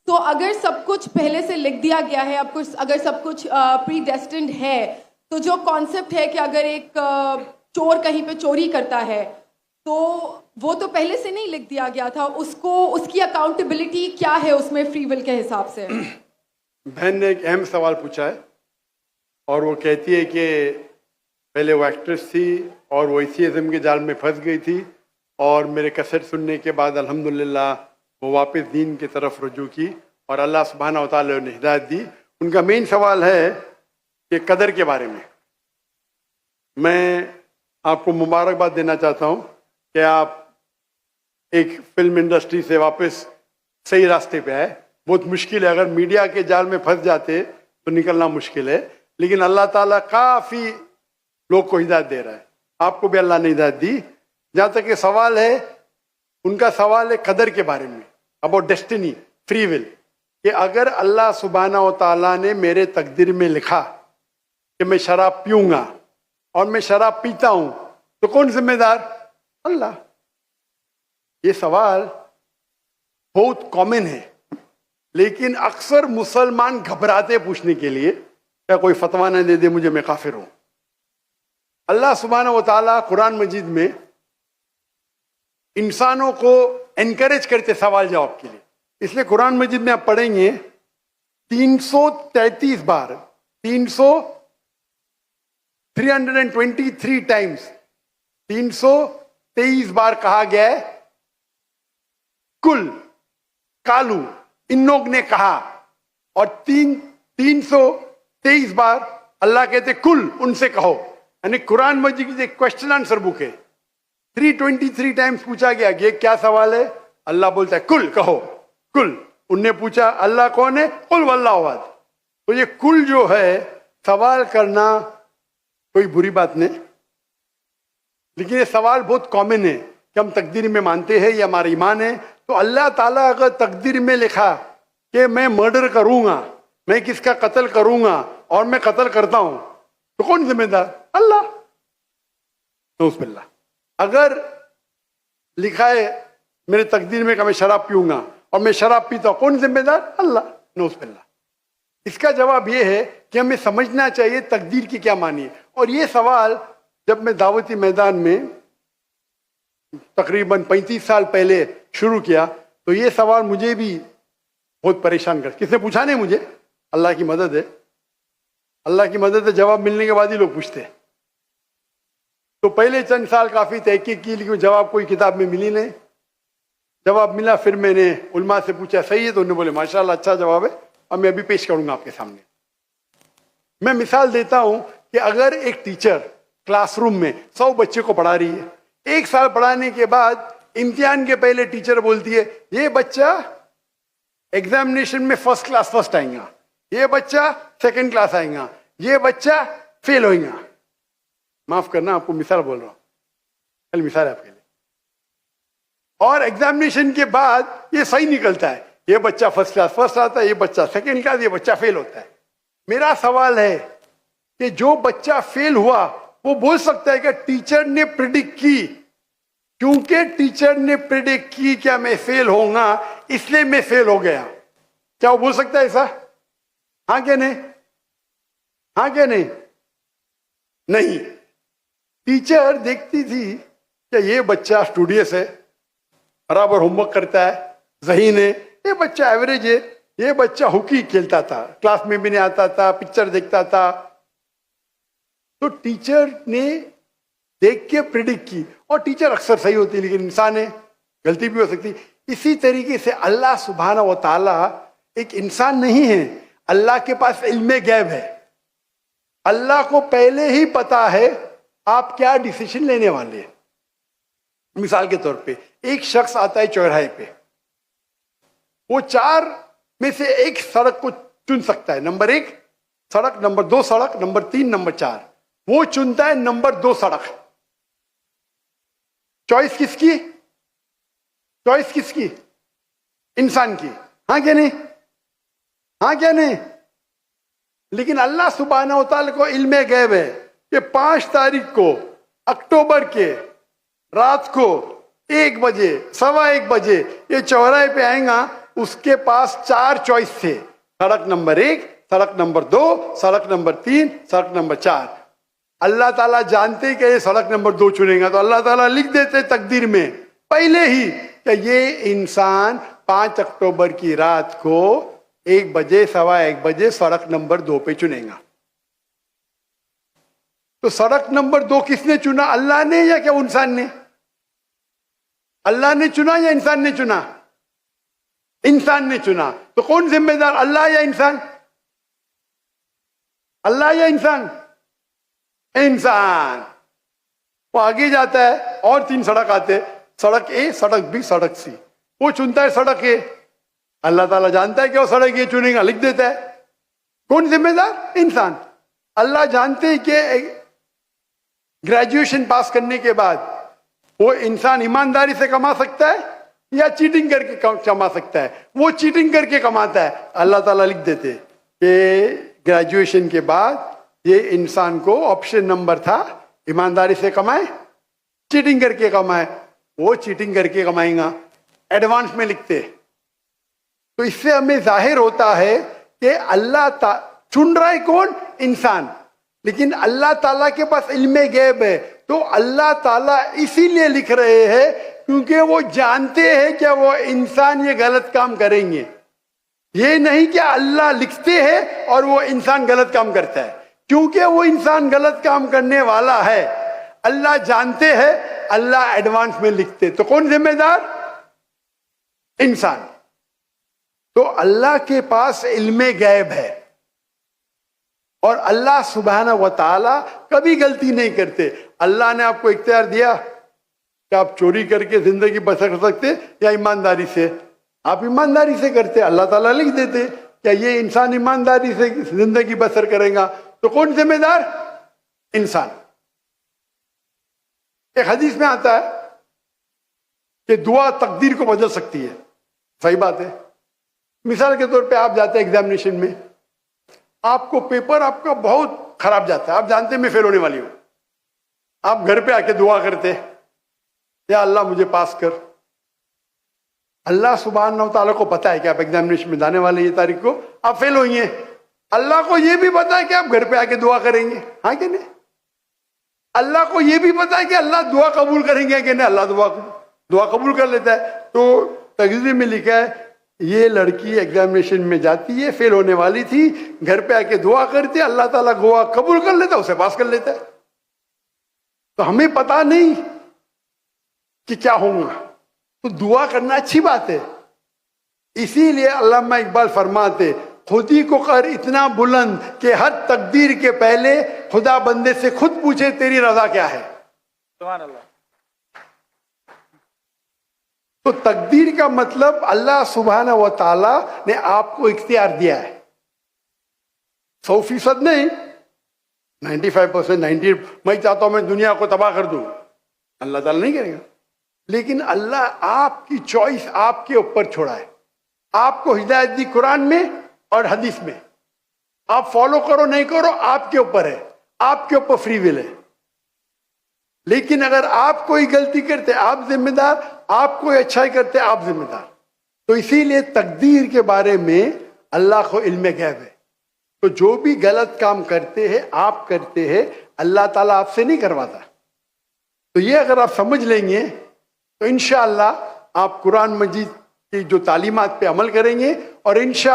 تو اگر سب کچھ پہلے سے لکھ دیا گیا ہے, اب کچھ اگر سب کچھ پری ڈیسٹنڈ ہے, تو جو کانسیپٹ ہے کہ اگر ایک چور کہیں پہ چوری کرتا ہے تو وہ تو پہلے سے نہیں لکھ دیا گیا تھا, اس کی اکاؤنٹیبلٹی کیا ہے اس میں فری ول کے حساب سے؟ بہن نے ایک اہم سوال پوچھا ہے, اور وہ کہتی ہے کہ پہلے وہ ایکٹریس تھی اور وہ اسی ازم کے جال میں پھنس گئی تھی, اور میرے کیسٹ سننے کے بعد الحمدللہ وہ واپس دین کی طرف رجوع کی اور اللہ سبحانہ و تعالیٰ نے ہدایت دی. ان کا مین سوال ہے کہ قدر کے بارے میں. میں آپ کو مبارکباد دینا چاہتا ہوں کہ آپ ایک فلم انڈسٹری سے واپس صحیح راستے پہ آئے. بہت مشکل ہے, اگر میڈیا کے جال میں پھنس جاتے تو نکلنا مشکل ہے, لیکن اللہ تعالیٰ کافی لوگ کو ہدایت دے رہا ہے. آپ کو بھی اللہ نے ہدایت دی. جہاں تک یہ سوال ہے, ان کا سوال ہے قدر کے بارے میں, اباؤٹ ڈیسٹنی, فری ول, کہ اگر اللہ سبحانہ و تعالیٰ نے میرے تقدیر میں لکھا کہ میں شراب پیوں گا اور میں شراب پیتا ہوں تو کون ذمہ دار؟ اللہ. یہ سوال بہت کامن ہے, لیکن اکثر مسلمان گھبراتے پوچھنے کے لیے, کیا کوئی فتویٰ نہ دے دے مجھے, میں کافر ہوں. اللہ سبحانہ و تعالیٰ قرآن مجید میں انسانوں کو انکریج کرتے سوال جواب کے لیے. اس لیے قرآن مجید میں آپ پڑھیں گے 333 بار, 323 ٹائمز, 323 بار کہا گیا ہے کل, کالو, ان لوگ نے کہا, اور 323 بار اللہ کہتے کل, ان سے کہو. یعنی قرآن مجید کی ایک کوشچن آنسر بک ہے. 323 ٹائمز پوچھا گیا کہ یہ کیا سوال ہے, اللہ بولتا ہے کل, کہو کل. ان نے پوچھا اللہ کون ہے, قل واللہ احد. تو یہ کل جو ہے سوال کرنا کوئی بری بات نہیں, لیکن یہ سوال بہت کامن ہے کہ ہم تقدیر میں مانتے ہیں, یہ ہمارا ایمان ہے. تو اللہ تعالیٰ اگر تقدیر میں لکھا کہ میں مرڈر کروں گا, میں کس کا قتل کروں گا, اور میں قتل کرتا ہوں, تو کون ذمہ دار؟ اللہ. نعوذ باللہ. اگر لکھا ہے میرے تقدیر میں کہ میں شراب پیوں گا اور میں شراب پیتا ہوں, کون ذمہ دار؟ اللہ. نعوذ باللہ. اس کا جواب یہ ہے کہ ہمیں سمجھنا چاہیے تقدیر کی کیا معنی ہے. اور یہ سوال جب میں دعوتی میدان میں تقریباً 35 سال پہلے شروع کیا تو یہ سوال مجھے بھی بہت پریشان کر. کس نے پوچھا نہیں مجھے, اللہ کی مدد ہے, اللہ کی مدد ہے, جواب ملنے کے بعد ہی لوگ پوچھتے ہیں. تو پہلے چند سال کافی تحقیق کی, لیکن جواب کوئی کتاب میں ملی نہیں. جواب ملا, پھر میں نے علماء سے پوچھا صحیح ہے, تو انہوں نے بولے ماشاءاللہ اچھا جواب ہے, اور میں ابھی پیش کروں گا آپ کے سامنے. میں مثال دیتا ہوں کہ اگر ایک ٹیچر کلاس روم میں 100 بچے کو پڑھا رہی ہے, 1 سال پڑھانے کے بعد امتحان کے پہلے ٹیچر بولتی ہے یہ بچہ ایگزامینیشن میں فرسٹ کلاس فرسٹ آئیں گا, یہ بچہ سیکنڈ کلاس آئیں گا, یہ بچہ فیل ہوئیں گا. معاف کرنا, آپ کو مثال بول رہا ہوں, کل مثال ہے آپ کے لیے. اور ایگزامینیشن کے بعد یہ صحیح نکلتا ہے, یہ بچہ فرسٹ کلاس فرسٹ آتا ہے, یہ بچہ سیکنڈ کلاس, یہ بچہ فیل ہوتا ہے. میرا سوال ہے کہ جو بچہ فیل ہوا وہ بول سکتا ہے کہ ٹیچر نے پریڈکٹ کی, کیونکہ ٹیچر نے پریڈکٹ کی کیا میں فیل ہوں گا اس لیے میں فیل ہو گیا. کیا وہ بول سکتا ہے ایسا؟ ہاں کہ نہیں؟ ہاں کہ نہیں؟ نہیں. ٹیچر دیکھتی تھی کہ یہ بچہ اسٹوڈیس ہے, برابر ہوم ورک کرتا ہے, ذہین ہے, یہ بچہ ایوریج ہے, یہ بچہ ہاکی کھیلتا تھا, کلاس میں بھی نہیں آتا تھا, پکچر دیکھتا تھا. تو ٹیچر نے دیکھ کے پریڈکٹ کی, اور ٹیچر اکثر صحیح ہوتی ہے, لیکن انسان ہے, غلطی بھی ہو سکتی. اسی طریقے سے اللہ سبحانہ و تعالیٰ ایک انسان نہیں ہے, اللہ کے پاس علم غیب ہے. اللہ کو پہلے ہی پتا ہے آپ کیا ڈیسیشن لینے والے ہیں. مثال کے طور پہ ایک شخص آتا ہے چوراہے پہ, وہ 4 میں سے ایک سڑک کو چن سکتا ہے, نمبر 1 سڑک, نمبر 2 سڑک, نمبر 3, نمبر 4. وہ چنتا ہے نمبر 2 سڑک. چوائس کس کی؟ چوائس کس کی؟ انسان کی. ہاں کیا نہیں؟ ہاں کیا نہیں؟ لیکن اللہ سبحانہ و تعالیٰ کو علم غیب ہے کہ 5 تاریخ کو اکتوبر کے رات کو 1 بجے 1:15 بجے یہ چوراہے پہ آئیں گا, اس کے پاس 4 چوائس تھے، سڑک نمبر 1، سڑک نمبر 2، سڑک نمبر 3، سڑک نمبر 4۔ اللہ تعالیٰ جانتے کہ یہ سڑک نمبر 2 چنے گا، تو اللہ تعالیٰ لکھ دیتے تقدیر میں پہلے ہی کہ یہ انسان 5 اکتوبر کی رات کو 1 بجے 1:15 بجے سڑک نمبر 2 پہ چنے گا۔ تو سڑک نمبر 2 کس نے چنا؟ اللہ نے یا کیا انسان نے؟ اللہ نے چنا یا انسان نے چنا؟ انسان نے چنا۔ تو کون ذمہ دار، اللہ یا انسان؟ اللہ یا انسان؟ انسان۔ وہ آگے جاتا ہے اور 3 سڑک آتے، سڑک اے، سڑک بی، سڑک سی۔ وہ چنتا ہے سڑک اے، اللہ تعالیٰ جانتا ہے کہ وہ سڑک یہ چنے گا، لکھ دیتا ہے۔ کون ذمہ دار؟ انسان۔ اللہ جانتے ہیں کہ گریجویشن پاس کرنے کے بعد وہ انسان ایمانداری سے کما سکتا ہے یا چیٹنگ کر کے کما سکتا ہے، وہ چیٹنگ کر کے کماتا ہے، اللہ تعالیٰ لکھ دیتے کہ گریجویشن کے بعد یہ انسان کو آپشن نمبر تھا، ایمانداری سے کمائے، چیٹنگ کر کے کمائے، وہ چیٹنگ کر کے کمائیں گا، ایڈوانس میں لکھتے۔ تو اس سے ہمیں ظاہر ہوتا ہے کہ اللہ چن رہا ہے کون؟ انسان، لیکن اللہ تعالیٰ کے پاس علم غیب ہے، تو اللہ تعالیٰ اسی لیے لکھ رہے ہیں کیونکہ وہ جانتے ہیں کہ وہ انسان یہ غلط کام کریں گے۔ یہ نہیں کہ اللہ لکھتے ہیں اور وہ انسان غلط کام کرتا ہے، کیونکہ وہ انسان غلط کام کرنے والا ہے، اللہ جانتے ہیں، اللہ ایڈوانس میں لکھتے۔ تو کون ذمہ دار؟ انسان۔ تو اللہ کے پاس علم غیب ہے، اور اللہ سبحانہ و تعالی کبھی غلطی نہیں کرتے۔ اللہ نے آپ کو اختیار دیا کہ آپ چوری کر کے زندگی بسر کر سکتے یا ایمانداری سے، آپ ایمانداری سے کرتے، اللہ تعالیٰ لکھ دیتے کہ یہ انسان ایمانداری سے زندگی بسر کرے گا۔ تو کون ذمہ دار؟ انسان۔ ایک حدیث میں آتا ہے کہ دعا تقدیر کو بدل سکتی ہے، صحیح بات ہے۔ مثال کے طور پہ آپ جاتے ہیں ایگزامینیشن میں، آپ کو پیپر آپ کا بہت خراب جاتا ہے، آپ جانتے ہیں میں فیل ہونے والی ہوں، آپ گھر پہ آ کے دعا کرتے یا اللہ مجھے پاس کر۔ اللہ سبحانہ و تعالیٰ کو پتا ہے کہ آپ ایگزامینیشن میں جانے والے یہ تاریخ کو آپ فیل ہوئی ہیں، اللہ کو یہ بھی پتا ہے کہ آپ گھر پہ آ کے دعا کریں گے، ہاں کہ نہیں؟ اللہ کو یہ بھی پتا ہے کہ اللہ دعا قبول کریں گے کہ نہیں، اللہ دعا قبول کر لیتا ہے۔ تو تقریر میں لکھا ہے یہ لڑکی ایگزامینیشن میں جاتی ہے، فیل ہونے والی تھی، گھر پہ آ کے دعا کرتی، اللہ تعالیٰ دعا قبول کر لیتا، اسے پاس کر لیتا ہے۔ تو ہمیں پتا نہیں کہ کیا ہوگا، تو دعا کرنا اچھی بات ہے۔ اسی لیے علامہ اقبال فرماتے خودی کو کر اتنا بلند کہ ہر تقدیر کے پہلے خدا بندے سے خود پوچھے تیری رضا کیا ہے۔ سبحان اللہ۔ تو تقدیر کا مطلب اللہ سبحانہ و تعالی نے آپ کو اختیار دیا ہے، 100% نہیں، 95%، 90۔ میں چاہتا ہوں میں دنیا کو تباہ کر دوں، اللہ تعالیٰ نہیں کرے گا، لیکن اللہ آپ کی چوائس آپ کے اوپر چھوڑا ہے۔ آپ کو ہدایت دی قرآن میں اور حدیث میں، آپ فالو کرو نہیں کرو آپ کے اوپر ہے، آپ کے اوپر فری ول ہے۔ لیکن اگر آپ کوئی غلطی کرتے آپ ذمہ دار، آپ کوئی اچھائی کرتے آپ ذمہ دار۔ تو اسی لیے تقدیر کے بارے میں اللہ کو علم غیب ہے، تو جو بھی غلط کام کرتے ہیں آپ کرتے ہیں، اللہ تعالیٰ آپ سے نہیں کرواتا۔ تو یہ اگر آپ سمجھ لیں گے تو انشاءاللہ آپ قرآن مجید کی جو تعلیمات پہ عمل کریں گے، اور انشاءاللہ